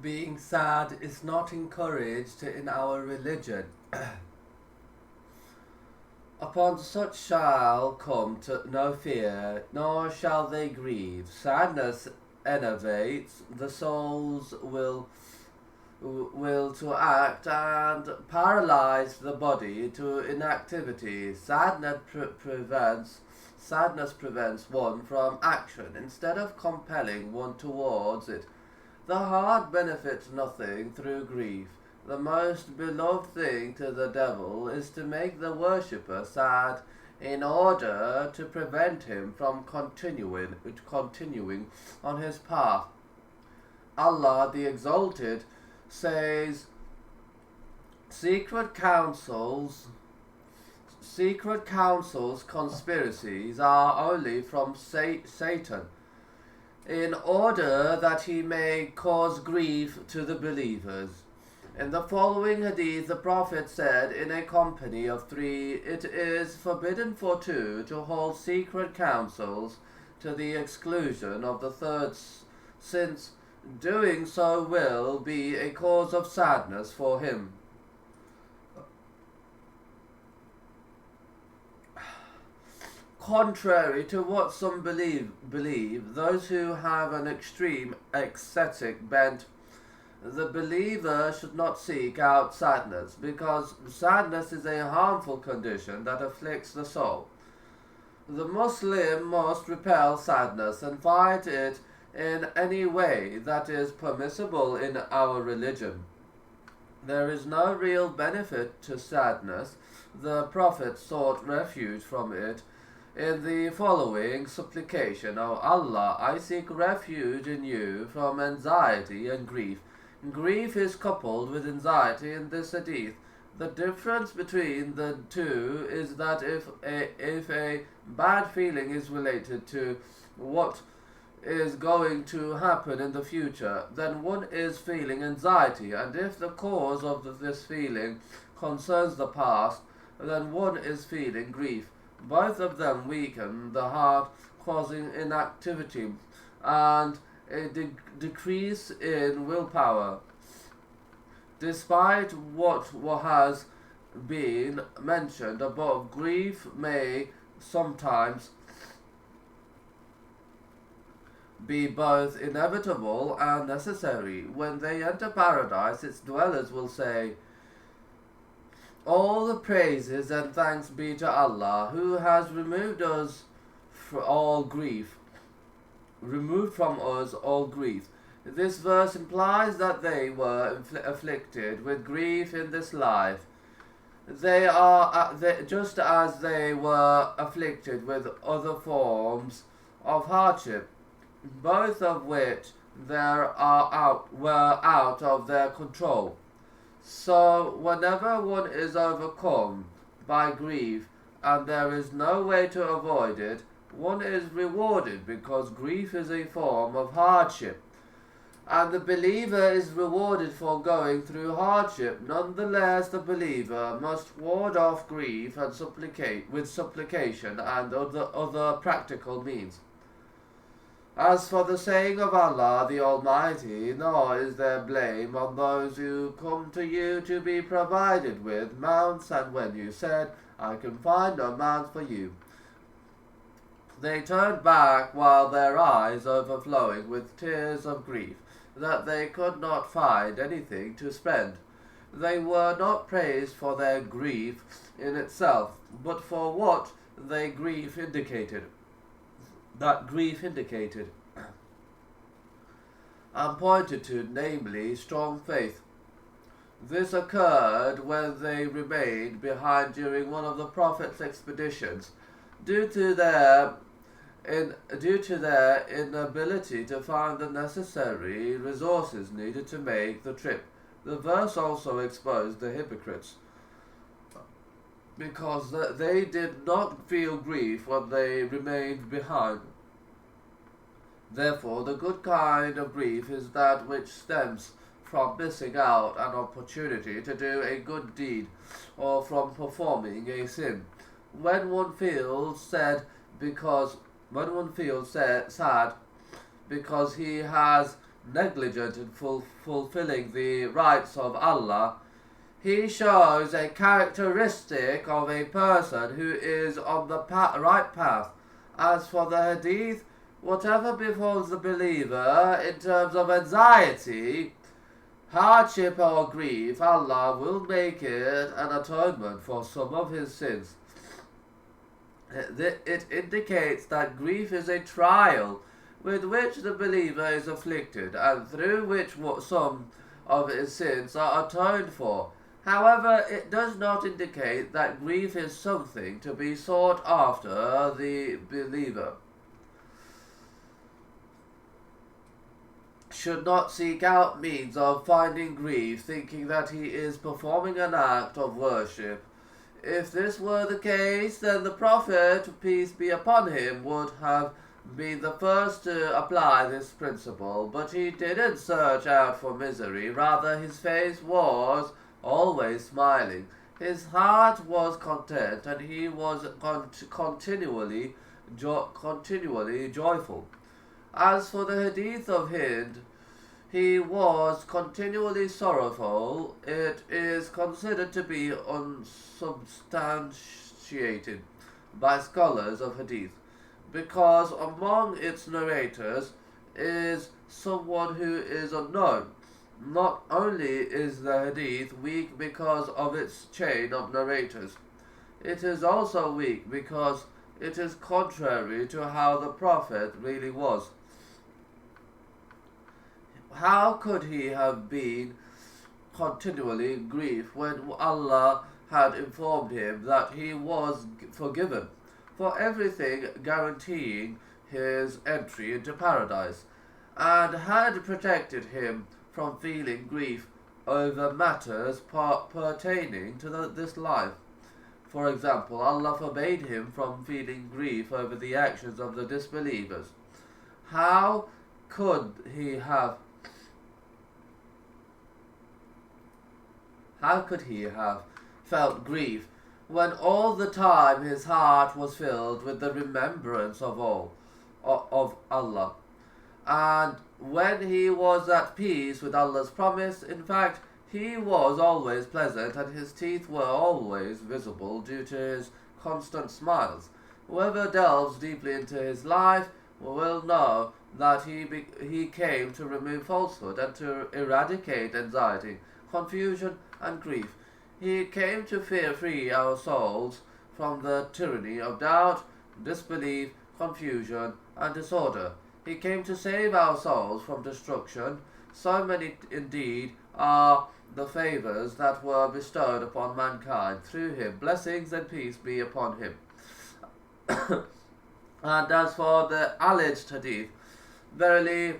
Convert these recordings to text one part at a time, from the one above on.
Being sad is not encouraged in our religion. Upon such shall come to no fear, nor shall they grieve. Sadness enervates the soul's will to act and paralyze the body to inactivity. Sadness prevents one from action instead of compelling one towards it. The heart benefits nothing through grief. The most beloved thing to the devil is to make the worshipper sad in order to prevent him from continuing on his path. Allah the Exalted says, secret councils, conspiracies are only from Satan, in order that he may cause grief to the believers. In the following hadith, the Prophet said, in a company of three, it is forbidden for two to hold secret councils to the exclusion of the third, since doing so will be a cause of sadness for him. Contrary to what some believe, those who have an extreme ascetic bent, the believer should not seek out sadness, because sadness is a harmful condition that afflicts the soul. The Muslim must repel sadness and fight it in any way that is permissible in our religion. There is no real benefit to sadness. The Prophet sought refuge from it in the following supplication: O Allah, I seek refuge in you from anxiety and grief. Grief is coupled with anxiety in this hadith. The difference between the two is that if a bad feeling is related to what is going to happen in the future, then one is feeling anxiety, and if the cause of this feeling concerns the past, then one is feeling grief. Both of them weaken the heart, causing inactivity and a decrease in willpower. Despite what has been mentioned above, grief may sometimes be both inevitable and necessary. When they enter paradise, its dwellers will say, all the praises and thanks be to Allah, who has removed from us all grief. This verse implies that they were afflicted with grief in this life. They are just as they were afflicted with other forms of hardship, both of which were out of their control. So whenever one is overcome by grief and there is no way to avoid it, one is rewarded, because grief is a form of hardship, and the believer is rewarded for going through hardship. Nonetheless, the believer must ward off grief and supplicate with supplication and other practical means. As for the saying of Allah the Almighty, nor is there blame on those who come to you to be provided with mounts, and when you said, I can find no mount for you, they turned back while their eyes overflowing with tears of grief, that they could not find anything to spend. They were not praised for their grief in itself, but for what they grief indicated. And pointed to, namely, strong faith. This occurred when they remained behind during one of the Prophet's expeditions, due to their inability to find the necessary resources needed to make the trip. The verse also exposed the hypocrites, because they did not feel grief when they remained behind. Therefore, the good kind of grief is that which stems from missing out an opportunity to do a good deed, or from performing a sin. When one feels sad because he has negligent in fulfilling the rights of Allah, he shows a characteristic of a person who is on the right path. As for the hadith, whatever befalls the believer in terms of anxiety, hardship or grief, Allah will make it an atonement for some of his sins. It indicates that grief is a trial with which the believer is afflicted and through which some of his sins are atoned for. However, it does not indicate that grief is something to be sought after the believer should not seek out means of finding grief, thinking that he is performing an act of worship. If this were the case, then the Prophet, peace be upon him, would have been the first to apply this principle, but he didn't search out for misery. Rather, his face was always smiling. His heart was content, and he was continually joyful. As for the hadith of Hind, he was continually sorrowful. It is considered to be unsubstantiated by scholars of hadith, because among its narrators is someone who is unknown. Not only is the hadith weak because of its chain of narrators, it is also weak because it is contrary to how the Prophet really was. How could he have been continually in grief when Allah had informed him that he was forgiven for everything, guaranteeing his entry into paradise, and had protected him from feeling grief over matters pertaining to this life? For example, Allah forbade him from feeling grief over the actions of the disbelievers. How could he have felt grief when all the time his heart was filled with the remembrance of Allah, and when he was at peace with Allah's promise? In fact, he was always pleasant, and his teeth were always visible due to his constant smiles. Whoever delves deeply into his life will know that he came to remove falsehood and to eradicate anxiety, confusion, and grief. He came to free our souls from the tyranny of doubt, disbelief, confusion, and disorder. He came to save our souls from destruction. So many indeed are the favors that were bestowed upon mankind through him. Blessings and peace be upon him. And as for the alleged hadith, verily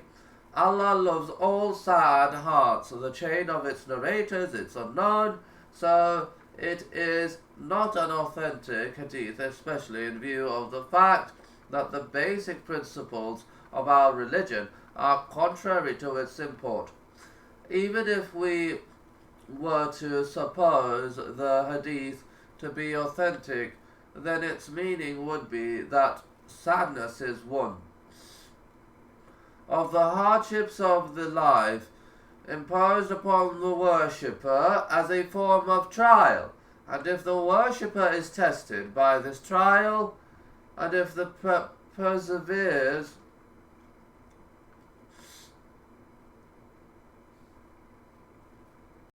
Allah loves all sad hearts. The chain of its narrators is unknown, so it is not an authentic hadith, especially in view of the fact that the basic principles of our religion are contrary to its import. Even if we were to suppose the hadith to be authentic, then its meaning would be that sadness is one of the hardships of the life imposed upon the worshipper as a form of trial, and if the worshipper is tested by this trial, and if the perseveres